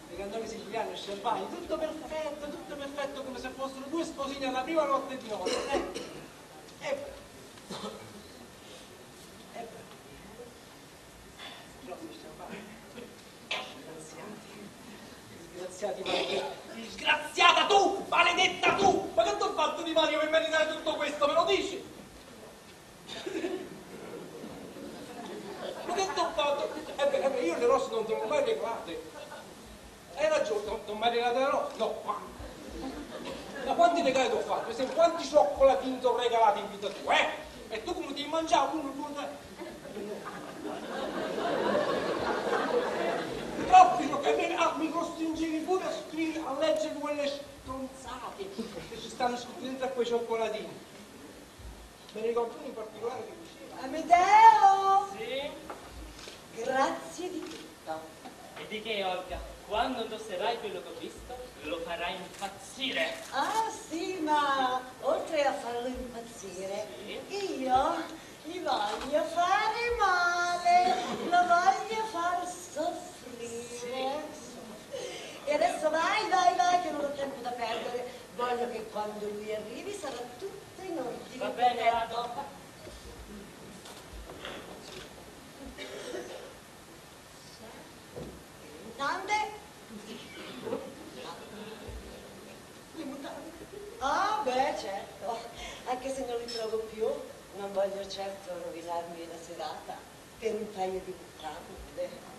I cantori siciliani champagne, tutto perfetto, come se fossero due sposini alla prima notte di nozze. Disgraziati maledetti. Disgraziata tu, maledetta tu! Ma che t'ho fatto di male per meritare tutto questo, me lo dici? Ma che t'ho fatto? Io le rose non te le ho mai regalate. Hai ragione, non ti ho mai regalato le rose? No, ma quanti regali ti ho fatto? Per esempio, quanti cioccolatini ti ho regalato in vita tua, eh? E tu come ti mangiavi uno? Troppi mi costringevi pure a scrivere, a leggere quelle stronzate che ci stanno scritte dentro a quei cioccolatini. Me ne ricordo uno in particolare che diceva: Amedeo! Sì? Grazie di tutto. E di che, Olga? Quando indosserai quello che ho visto, lo farai impazzire. Ah sì, ma oltre a farlo impazzire, io gli voglio fare male, lo voglio far soffrire. E adesso vai, che non ho tempo da perdere. Voglio che quando lui arrivi sarà tutto in ordine. Va bene, vado. Tante? Ah, beh, certo. Anche se non li trovo più, non voglio certo rovinarmi la serata per un paio di mutande.